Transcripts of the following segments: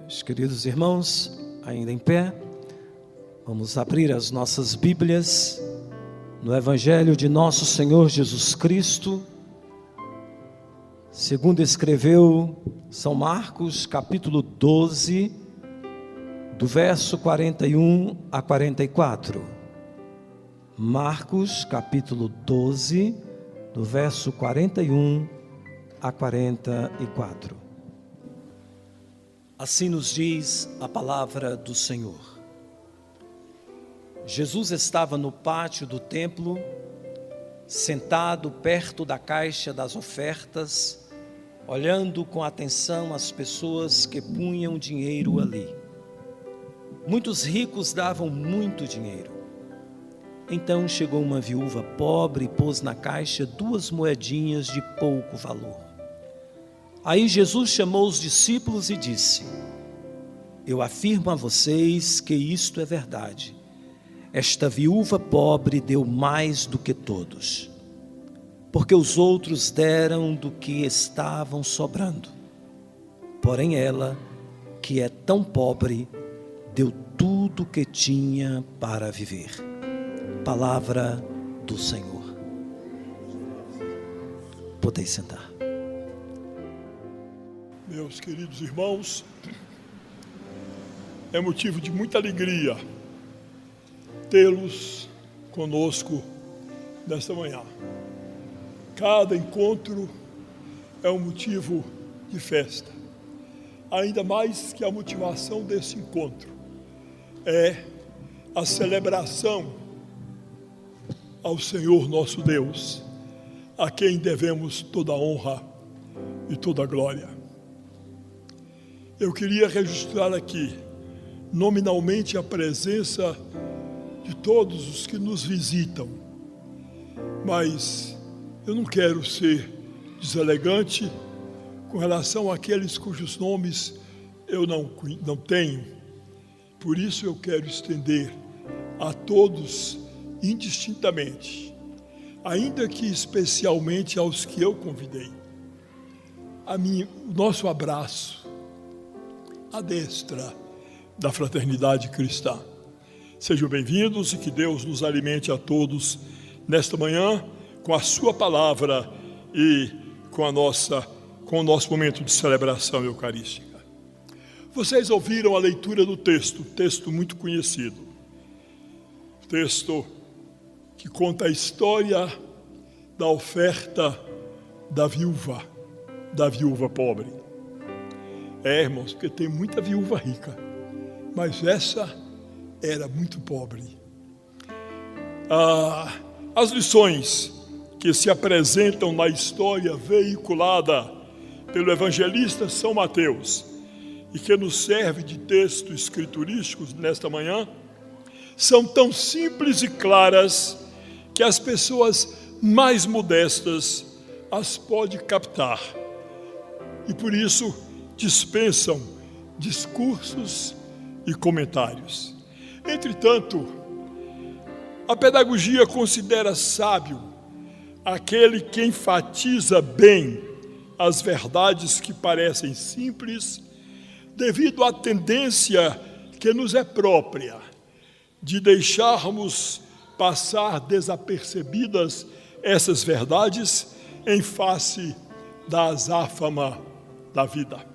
Meus queridos irmãos, ainda em pé, vamos abrir as nossas Bíblias no Evangelho de nosso Senhor Jesus Cristo, segundo escreveu São Marcos, capítulo 12, do verso 41 a 44. Marcos, capítulo 12, do verso 41 a 44. Assim nos diz a palavra do Senhor. Jesus estava no pátio do templo, sentado perto da caixa das ofertas, olhando com atenção as pessoas que punham dinheiro ali. Muitos ricos davam muito dinheiro. Então chegou uma viúva pobre e pôs na caixa 2 moedinhas de pouco valor. Aí Jesus chamou os discípulos e disse: Eu afirmo a vocês que isto é verdade. Esta viúva pobre deu mais do que todos, porque os outros deram do que estavam sobrando. Porém ela, que é tão pobre, deu tudo o que tinha para viver. Palavra do Senhor. Podeis sentar. Meus queridos irmãos, é motivo de muita alegria tê-los conosco nesta manhã. Cada encontro é um motivo de festa, ainda mais que a motivação desse encontro é a celebração ao Senhor nosso Deus, a quem devemos toda a honra e toda a glória. Eu queria registrar aqui, nominalmente, a presença de todos os que nos visitam, mas eu não quero ser deselegante com relação àqueles cujos nomes eu não tenho. Por isso eu quero estender a todos indistintamente, ainda que especialmente aos que eu convidei, o nosso abraço à destra da fraternidade cristã. Sejam bem-vindos e que Deus nos alimente a todos nesta manhã com a sua palavra e com o nosso momento de celebração eucarística. Vocês ouviram a leitura do texto muito conhecido, texto que conta a história da oferta da viúva pobre. Irmãos, porque tem muita viúva rica, mas essa era muito pobre. As lições que se apresentam na história veiculada pelo evangelista São Mateus e que nos serve de texto escriturístico nesta manhã, são tão simples e claras que as pessoas mais modestas as podem captar. E por isso dispensam discursos e comentários. Entretanto, a pedagogia considera sábio aquele que enfatiza bem as verdades que parecem simples, devido à tendência que nos é própria de deixarmos passar desapercebidas essas verdades em face da azáfama da vida.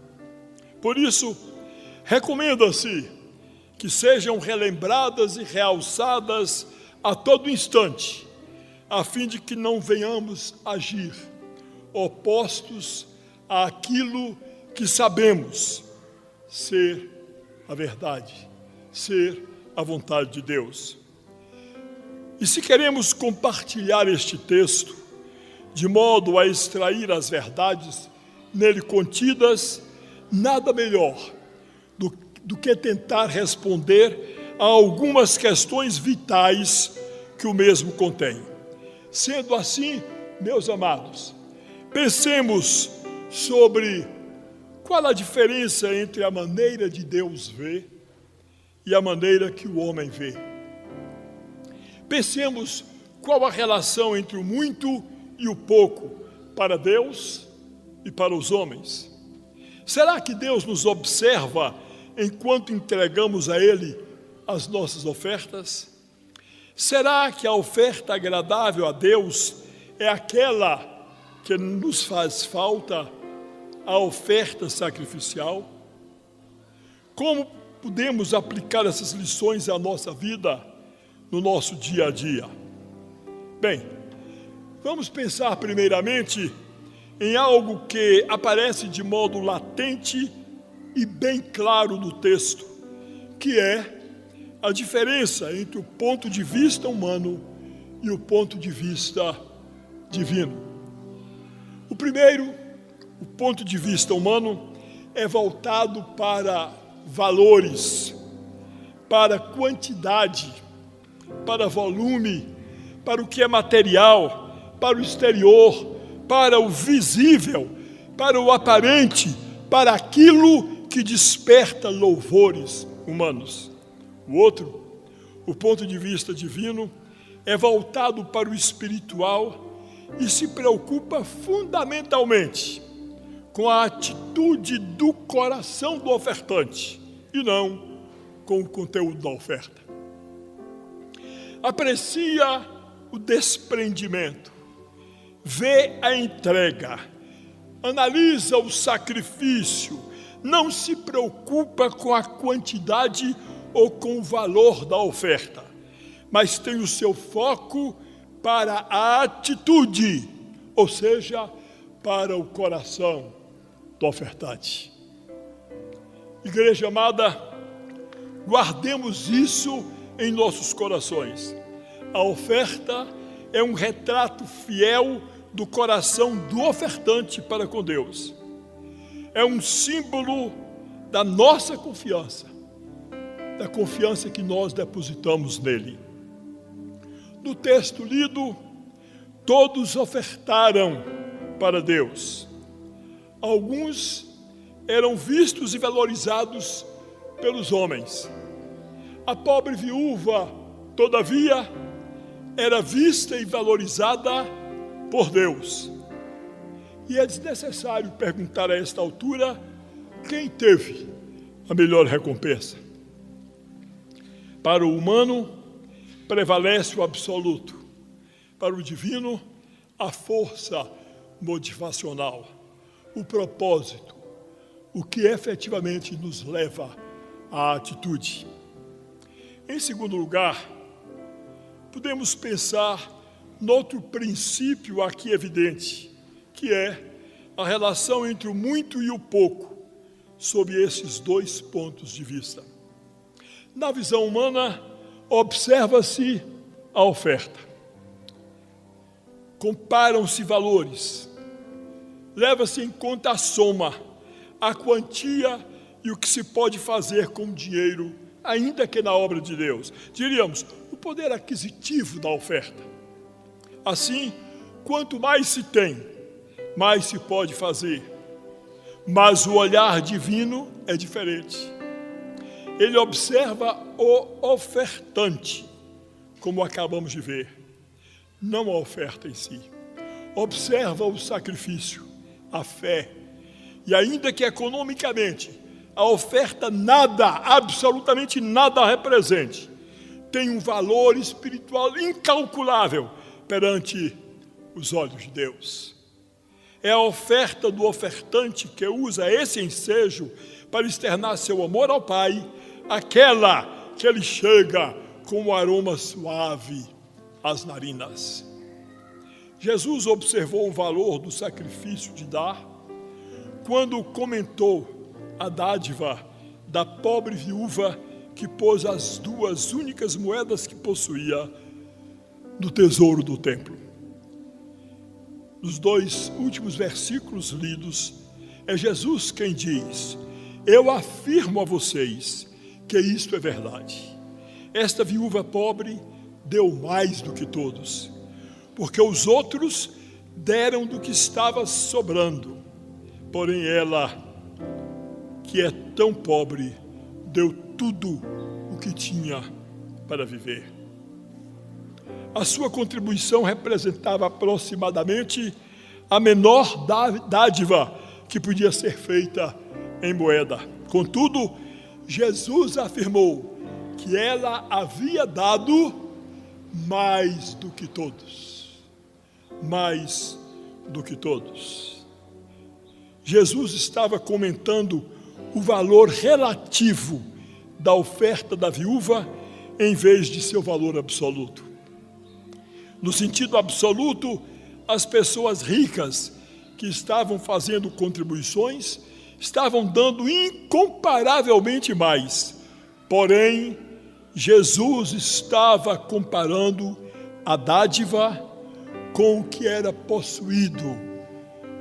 Por isso, recomenda-se que sejam relembradas e realçadas a todo instante, a fim de que não venhamos agir opostos àquilo que sabemos ser a verdade, ser a vontade de Deus. E se queremos compartilhar este texto, de modo a extrair as verdades nele contidas, nada melhor do que tentar responder a algumas questões vitais que o mesmo contém. Sendo assim, meus amados, pensemos sobre qual a diferença entre a maneira de Deus ver e a maneira que o homem vê. Pensemos qual a relação entre o muito e o pouco para Deus e para os homens. Será que Deus nos observa enquanto entregamos a Ele as nossas ofertas? Será que a oferta agradável a Deus é aquela que nos faz falta, a oferta sacrificial? Como podemos aplicar essas lições à nossa vida, no nosso dia a dia? Bem, vamos pensar primeiramente em algo que aparece de modo latente e bem claro no texto, que é a diferença entre o ponto de vista humano e o ponto de vista divino. O primeiro, o ponto de vista humano, é voltado para valores, para quantidade, para volume, para o que é material, para o exterior, para o visível, para o aparente, para aquilo que desperta louvores humanos. O outro, o ponto de vista divino, é voltado para o espiritual e se preocupa fundamentalmente com a atitude do coração do ofertante e não com o conteúdo da oferta. Aprecia o desprendimento, vê a entrega, analisa o sacrifício, não se preocupa com a quantidade ou com o valor da oferta, mas tem o seu foco para a atitude, ou seja, para o coração do ofertante. Igreja amada, guardemos isso em nossos corações. A oferta é um retrato fiel do coração do ofertante para com Deus. É um símbolo da nossa confiança, da confiança que nós depositamos nele. No texto lido, todos ofertaram para Deus. Alguns eram vistos e valorizados pelos homens. A pobre viúva, todavia, era vista e valorizada por Deus. E é desnecessário perguntar a esta altura quem teve a melhor recompensa. Para o humano, prevalece o absoluto. Para o divino, a força motivacional, o propósito, o que efetivamente nos leva à atitude. Em segundo lugar, podemos pensar noutro princípio aqui evidente, que é a relação entre o muito e o pouco, sob esses dois pontos de vista. Na visão humana, observa-se a oferta. Comparam-se valores. Leva-se em conta a soma, a quantia e o que se pode fazer com o dinheiro, ainda que na obra de Deus. Diríamos, o poder aquisitivo da oferta. Assim, quanto mais se tem, mais se pode fazer. Mas o olhar divino é diferente. Ele observa o ofertante, como acabamos de ver, não a oferta em si. Observa o sacrifício, a fé, e ainda que economicamente a oferta nada, absolutamente nada represente, tem um valor espiritual incalculável perante os olhos de Deus. É a oferta do ofertante que usa esse ensejo para externar seu amor ao Pai, aquela que ele chega com um aroma suave às narinas. Jesus observou o valor do sacrifício de dar quando comentou a dádiva da pobre viúva que pôs as 2 únicas moedas que possuía no tesouro do templo. Nos 2 últimos versículos lidos, é Jesus quem diz: eu afirmo a vocês que isto é verdade. Esta viúva pobre deu mais do que todos, porque os outros deram do que estava sobrando, porém ela, que é tão pobre, deu tudo o que tinha para viver. A sua contribuição representava aproximadamente a menor dádiva que podia ser feita em moeda. Contudo, Jesus afirmou que ela havia dado mais do que todos. Mais do que todos. Jesus estava comentando o valor relativo da oferta da viúva em vez de seu valor absoluto. No sentido absoluto, as pessoas ricas que estavam fazendo contribuições estavam dando incomparavelmente mais. Porém, Jesus estava comparando a dádiva com o que era possuído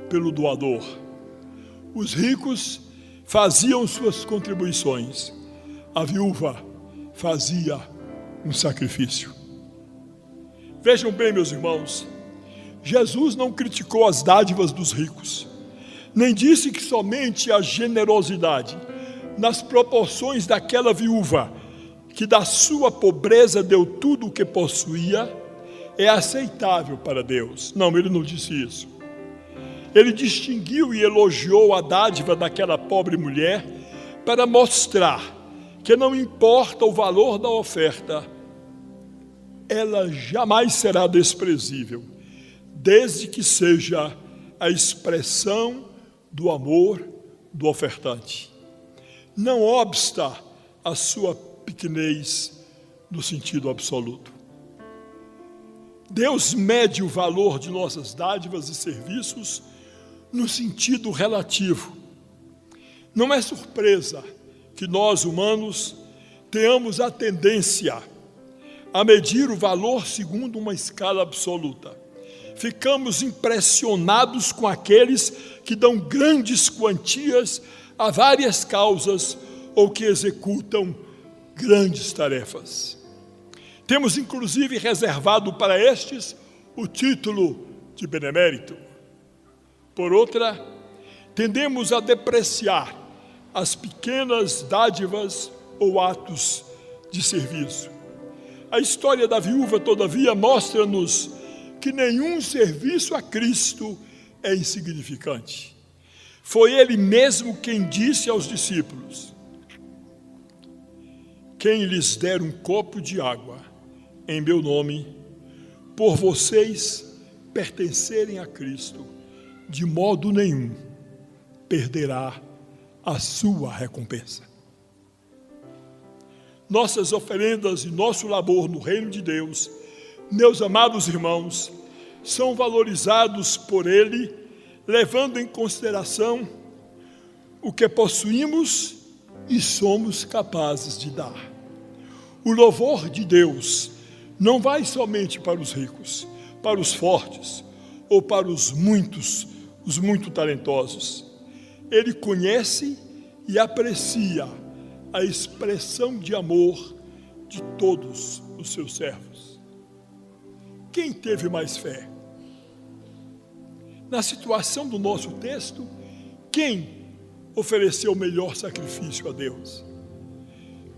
pelo doador. Os ricos faziam suas contribuições, a viúva fazia um sacrifício. Vejam bem, meus irmãos, Jesus não criticou as dádivas dos ricos, nem disse que somente a generosidade, nas proporções daquela viúva, que da sua pobreza deu tudo o que possuía, é aceitável para Deus. Não, ele não disse isso. Ele distinguiu e elogiou a dádiva daquela pobre mulher para mostrar que não importa o valor da oferta, ela jamais será desprezível, desde que seja a expressão do amor do ofertante. Não obsta a sua pequenez no sentido absoluto. Deus mede o valor de nossas dádivas e serviços no sentido relativo. Não é surpresa que nós, humanos, tenhamos a tendência a medir o valor segundo uma escala absoluta. Ficamos impressionados com aqueles que dão grandes quantias a várias causas ou que executam grandes tarefas. Temos inclusive reservado para estes o título de benemérito. Por outra, tendemos a depreciar as pequenas dádivas ou atos de serviço. A história da viúva, todavia, mostra-nos que nenhum serviço a Cristo é insignificante. Foi Ele mesmo quem disse aos discípulos: quem lhes der um copo de água em meu nome, por vocês pertencerem a Cristo, de modo nenhum perderá a sua recompensa. Nossas oferendas e nosso labor no reino de Deus, meus amados irmãos, são valorizados por Ele, levando em consideração o que possuímos e somos capazes de dar. O louvor de Deus não vai somente para os ricos, para os fortes ou para os muito talentosos. Ele conhece e aprecia a expressão de amor de todos os seus servos. Quem teve mais fé? Na situação do nosso texto, quem ofereceu o melhor sacrifício a Deus?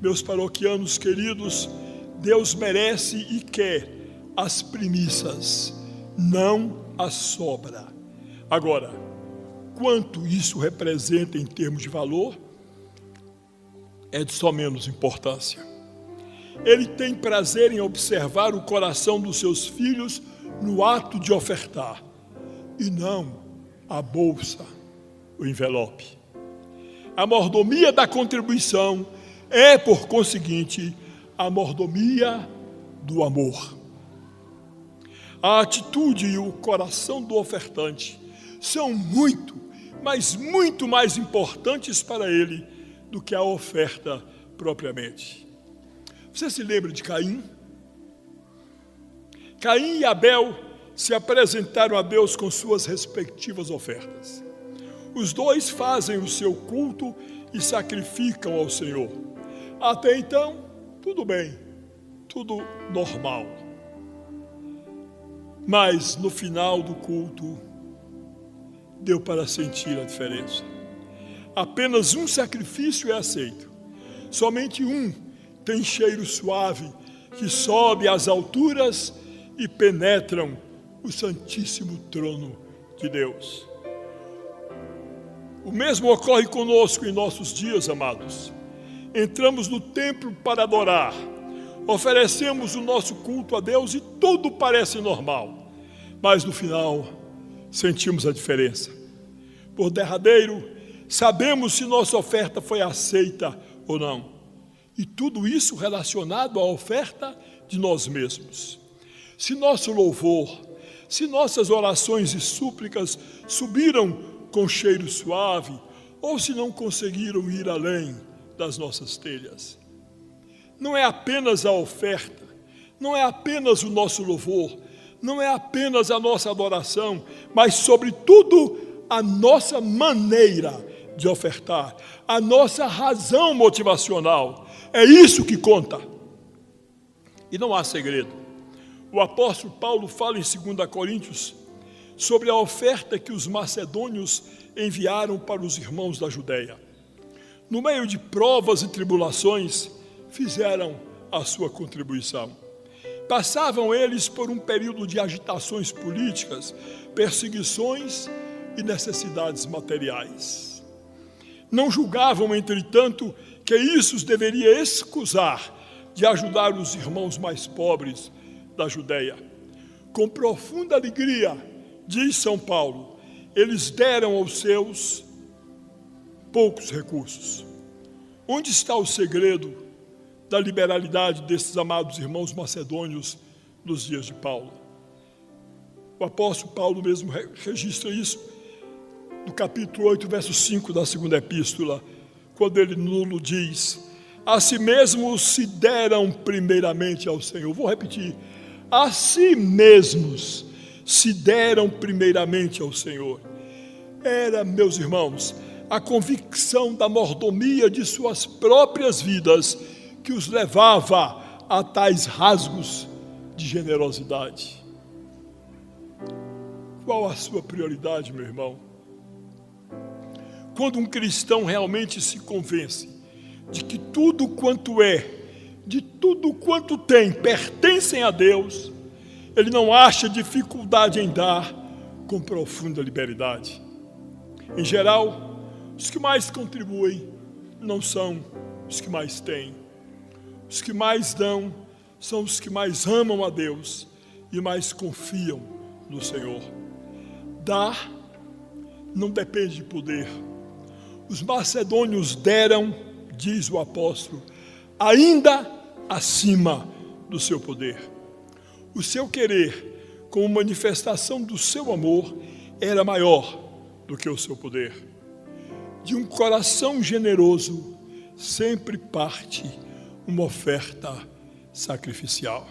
Meus paroquianos queridos, Deus merece e quer as primícias, não a sobra. Agora, quanto isso representa em termos de valor, é de só menos importância. Ele tem prazer em observar o coração dos seus filhos no ato de ofertar, e não a bolsa, o envelope. A mordomia da contribuição é, por conseguinte, a mordomia do amor. A atitude e o coração do ofertante são muito, mas muito mais importantes para ele do que a oferta propriamente. Você se lembra de Caim? Caim e Abel se apresentaram a Deus com suas respectivas ofertas. Os dois fazem o seu culto e sacrificam ao Senhor. Até então, tudo bem, tudo normal. Mas no final do culto, deu para sentir a diferença. Apenas um sacrifício é aceito. Somente um tem cheiro suave que sobe às alturas e penetram o santíssimo trono de Deus. O mesmo ocorre conosco em nossos dias, amados. entramos no templo para adorar, oferecemos o nosso culto a Deus e tudo parece normal, mas no final sentimos a diferença. Por derradeiro, sabemos se nossa oferta foi aceita ou não, e tudo isso relacionado à oferta de nós mesmos. Se nosso louvor, se nossas orações e súplicas subiram com cheiro suave, ou se não conseguiram ir além das nossas telhas. Não é apenas a oferta, não é apenas o nosso louvor, não é apenas a nossa adoração, mas sobretudo a nossa maneira de ofertar, a nossa razão motivacional. É isso que conta. E não há segredo. O apóstolo Paulo fala em 2 Coríntios sobre a oferta que os macedônios enviaram para os irmãos da Judeia. No meio de provas e tribulações, fizeram a sua contribuição. Passavam eles por um período de agitações políticas, perseguições e necessidades materiais. Não julgavam, entretanto, que isso os deveria excusar de ajudar os irmãos mais pobres da Judeia. Com profunda alegria, diz São Paulo, eles deram aos seus poucos recursos. Onde está o segredo da liberalidade desses amados irmãos macedônios nos dias de Paulo? O apóstolo Paulo mesmo registra isso no capítulo 8, verso 5 da segunda epístola, quando ele nulo diz: a si mesmos se deram primeiramente ao Senhor. Vou repetir: a si mesmos se deram primeiramente ao Senhor. Era, meus irmãos, a convicção da mordomia de suas próprias vidas que os levava a tais rasgos de generosidade. Qual a sua prioridade, meu irmão? Quando um cristão realmente se convence de que tudo quanto é, de tudo quanto tem, pertencem a Deus, ele não acha dificuldade em dar com profunda liberalidade. Em geral, os que mais contribuem não são os que mais têm. Os que mais dão são os que mais amam a Deus e mais confiam no Senhor. Dar não depende de poder. Os macedônios deram, diz o apóstolo, ainda acima do seu poder. O seu querer, como manifestação do seu amor, era maior do que o seu poder. De um coração generoso sempre parte uma oferta sacrificial.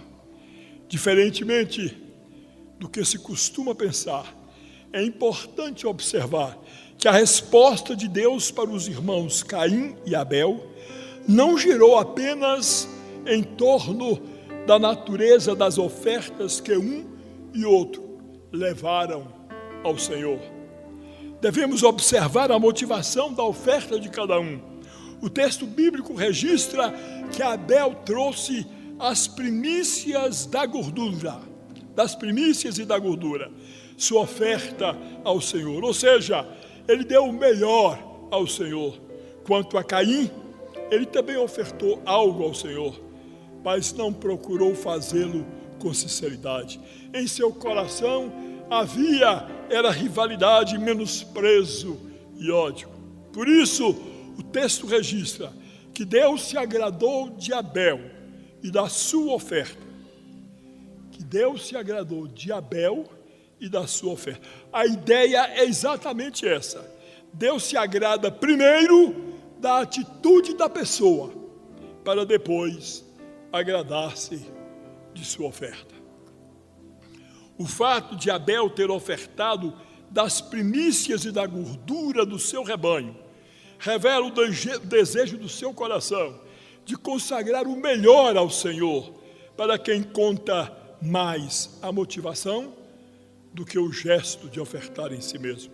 Diferentemente do que se costuma pensar, é importante observar que a resposta de Deus para os irmãos Caim e Abel não girou apenas em torno da natureza das ofertas que um e outro levaram ao Senhor. Devemos observar a motivação da oferta de cada um. O texto bíblico registra que Abel trouxe as primícias da gordura, das primícias e da gordura, sua oferta ao Senhor. Ou seja, ele deu o melhor ao Senhor. Quanto a Caim, ele também ofertou algo ao Senhor, mas não procurou fazê-lo com sinceridade. Em seu coração era rivalidade, menosprezo e ódio. Por isso, o texto registra que Deus se agradou de Abel e da sua oferta. Que Deus se agradou de Abel e da sua oferta. A ideia é exatamente essa. Deus se agrada primeiro da atitude da pessoa, para depois agradar-se de sua oferta. O fato de Abel ter ofertado das primícias e da gordura do seu rebanho revela o desejo do seu coração de consagrar o melhor ao Senhor, para quem conta mais a motivação do que o gesto de ofertar em si mesmo.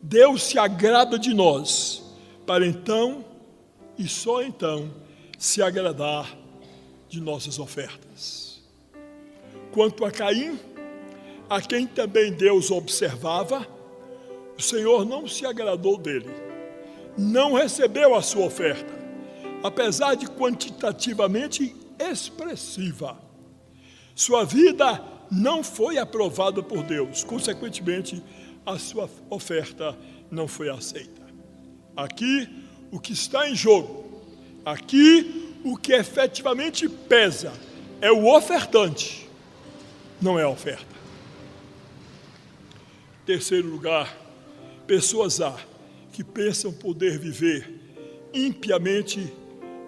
Deus se agrada de nós, para então, e só então, se agradar de nossas ofertas. Quanto a Caim, a quem também Deus observava, o Senhor não se agradou dele, não recebeu a sua oferta. apesar de quantitativamente expressiva. Sua vida não foi aprovada por Deus, consequentemente, a sua oferta não foi aceita. Aqui, o que está em jogo, aqui, o que efetivamente pesa, é o ofertante, não é a oferta. Terceiro lugar, pessoas há que pensam poder viver impiamente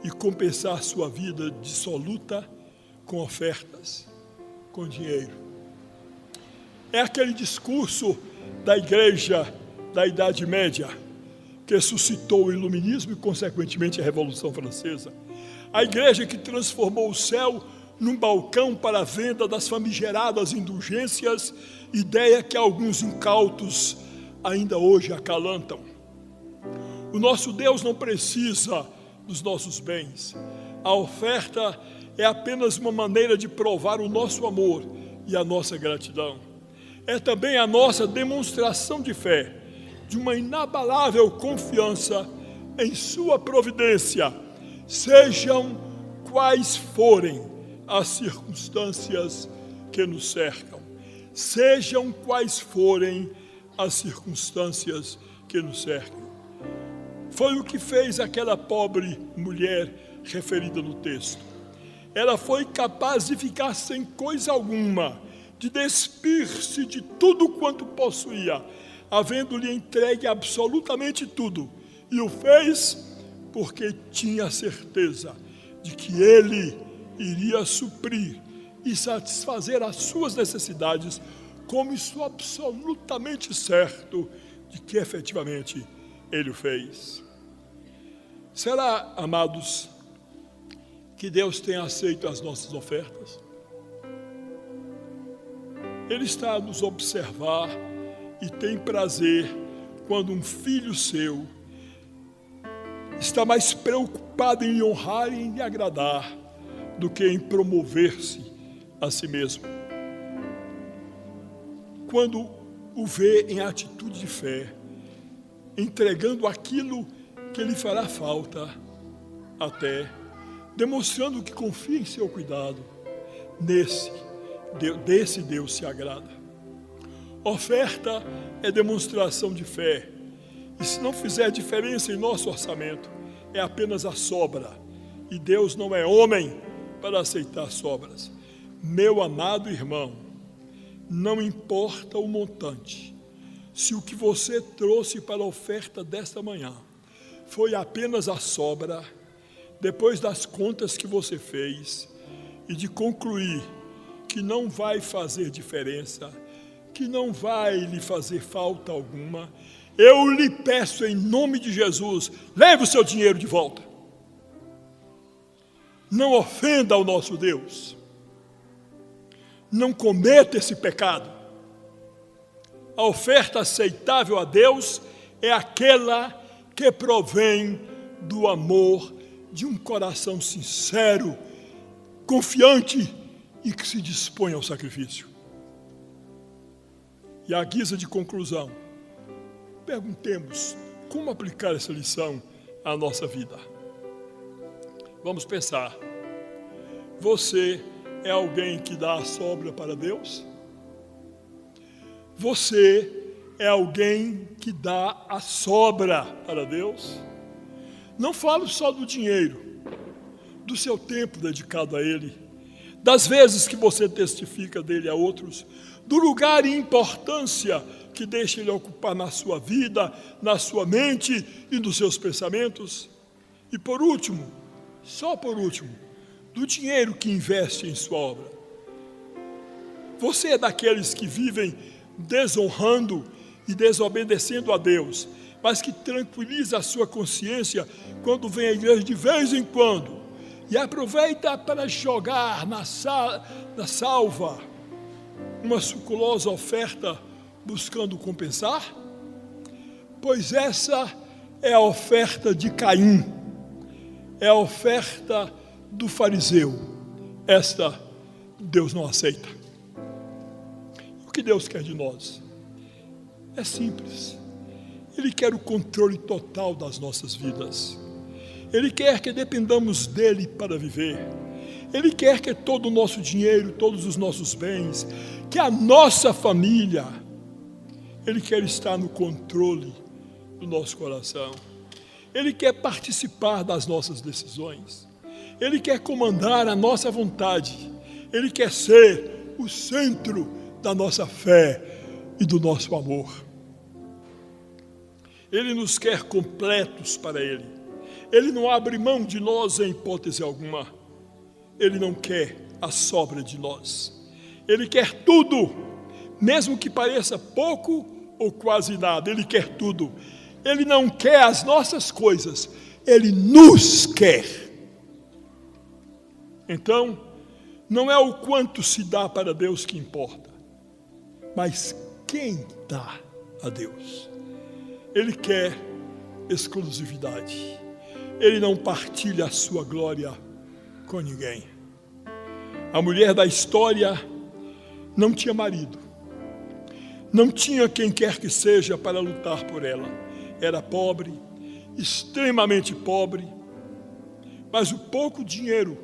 e compensar sua vida dissoluta com ofertas, com dinheiro. É aquele discurso da igreja da Idade Média que suscitou o iluminismo e, consequentemente, a Revolução Francesa. A igreja que transformou o céu num balcão para a venda das famigeradas indulgências, ideia que alguns incautos ainda hoje acalantam. O nosso Deus não precisa dos nossos bens. A oferta é apenas uma maneira de provar o nosso amor e a nossa gratidão. É também a nossa demonstração de fé, de uma inabalável confiança em sua providência, sejam quais forem as circunstâncias que nos cercam. Sejam quais forem as circunstâncias que nos cercam. Foi o que fez aquela pobre mulher referida no texto. Ela foi capaz de ficar sem coisa alguma, de despir-se de tudo quanto possuía, havendo-lhe entregue absolutamente tudo, e o fez porque tinha certeza de que ele iria suprir e satisfazer as suas necessidades, como estou absolutamente certo de que efetivamente ele o fez. Será, amados, que Deus tem aceito as nossas ofertas? Ele está a nos observar e tem prazer quando um filho seu está mais preocupado em lhe honrar e em lhe agradar do que em promover-se a si mesmo. Quando o vê em atitude de fé, entregando aquilo que lhe fará falta, até demonstrando que confia em seu cuidado, desse Deus se agrada. Oferta é demonstração de fé, e se não fizer diferença em nosso orçamento, é apenas a sobra, e Deus não é homem para aceitar sobras. Meu amado irmão, não importa o montante, se o que você trouxe para a oferta desta manhã foi apenas a sobra, depois das contas que você fez, e de concluir que não vai fazer diferença, que não vai lhe fazer falta alguma, eu lhe peço em nome de Jesus, leve o seu dinheiro de volta. Não ofenda ao nosso Deus. Não cometa esse pecado. A oferta aceitável a Deus é aquela que provém do amor de um coração sincero, confiante e que se dispõe ao sacrifício. E à guisa de conclusão, perguntemos como aplicar essa lição à nossa vida. Vamos pensar. Você é alguém que dá a sobra para Deus? Você é alguém que dá a sobra para Deus? Não falo só do dinheiro, do seu tempo dedicado a Ele, das vezes que você testifica dele a outros, do lugar e importância que deixa Ele ocupar na sua vida, na sua mente e nos seus pensamentos. E por último, só por último, do dinheiro que investe em sua obra. Você é daqueles que vivem desonrando e desobedecendo a Deus, mas que tranquiliza a sua consciência quando vem à igreja de vez em quando e aproveita para jogar na salva uma suculosa oferta buscando compensar? Pois essa é a oferta de Caim, é a oferta do fariseu. Esta Deus não aceita. O que Deus quer de nós? É simples. Ele quer o controle total das nossas vidas. Ele quer que dependamos dele para viver. Ele quer que todo o nosso dinheiro, todos os nossos bens, que a nossa família, Ele quer estar no controle do nosso coração. Ele quer participar das nossas decisões. Ele quer comandar a nossa vontade. Ele quer ser o centro da nossa fé e do nosso amor. Ele nos quer completos para Ele. Ele não abre mão de nós em hipótese alguma. Ele não quer a sobra de nós. Ele quer tudo, mesmo que pareça pouco ou quase nada. Ele quer tudo. Ele não quer as nossas coisas. Ele nos quer. Então, não é o quanto se dá para Deus que importa, mas quem dá a Deus. Ele quer exclusividade. Ele não partilha a sua glória com ninguém. A mulher da história não tinha marido. Não tinha quem quer que seja para lutar por ela. Era pobre, extremamente pobre. Mas o pouco dinheiro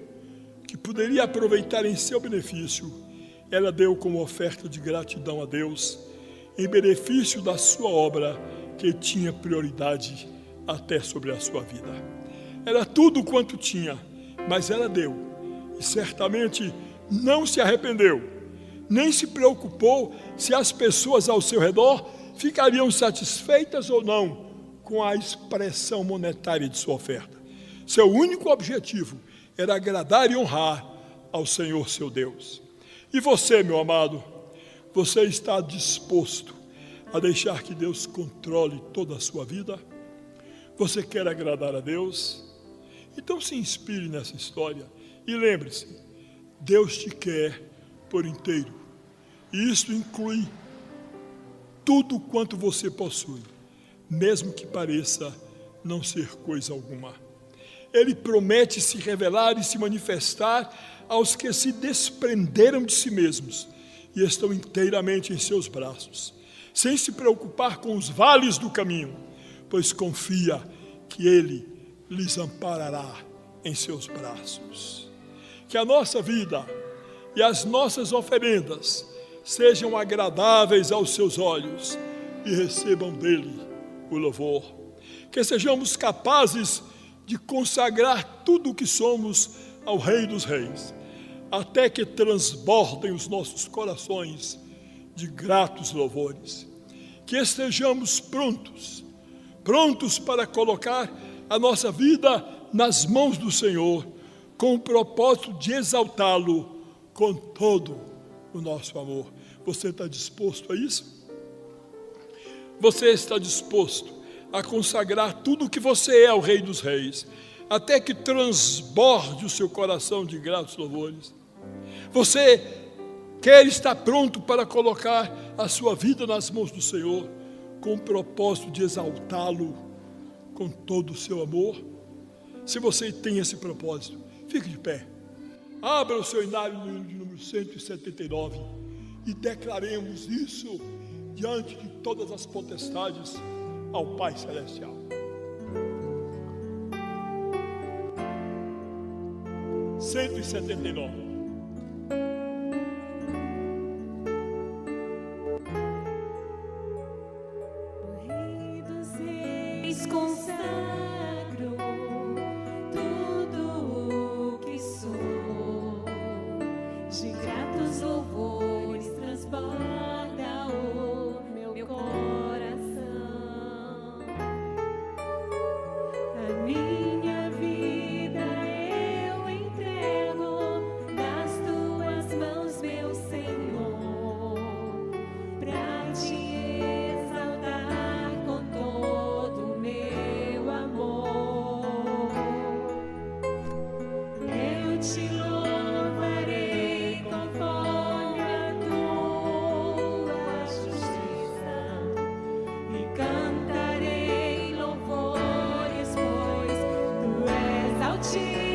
que poderia aproveitar em seu benefício, ela deu como oferta de gratidão a Deus, em benefício da sua obra, que tinha prioridade até sobre a sua vida. Era tudo quanto tinha, mas ela deu, e certamente não se arrependeu, nem se preocupou se as pessoas ao seu redor ficariam satisfeitas ou não com a expressão monetária de sua oferta. Seu único objetivo era agradar e honrar ao Senhor seu Deus. E você, meu amado, você está disposto a deixar que Deus controle toda a sua vida? Você quer agradar a Deus? Então se inspire nessa história e lembre-se, Deus te quer por inteiro. E isso inclui tudo quanto você possui, mesmo que pareça não ser coisa alguma. Ele promete se revelar e se manifestar aos que se desprenderam de si mesmos e estão inteiramente em seus braços, sem se preocupar com os vales do caminho, pois confia que Ele lhes amparará em seus braços. Que a nossa vida e as nossas oferendas sejam agradáveis aos seus olhos e recebam dele o louvor. Que sejamos capazes de consagrar tudo o que somos ao Rei dos Reis, até que transbordem os nossos corações de gratos louvores. Que estejamos prontos para colocar a nossa vida nas mãos do Senhor, com o propósito de exaltá-lo com todo o nosso amor. Você está disposto a isso? Você está disposto a consagrar tudo o que você é ao Rei dos Reis, até que transborde o seu coração de gratos louvores? Você quer estar pronto para colocar a sua vida nas mãos do Senhor, com o propósito de exaltá-lo com todo o seu amor? Se você tem esse propósito, fique de pé. Abra o seu inário de número 179 e declaremos isso diante de todas as potestades ao Pai Celestial. Cento e 79. Consagro tudo o que sou, de gratos louvores transborda o meu coração. A minha vida eu entrego nas tuas mãos, meu Senhor, pra te exaltar com todo o meu amor. Eu te louvarei conforme a tua justiça e cantarei louvores, pois tu és altíssimo.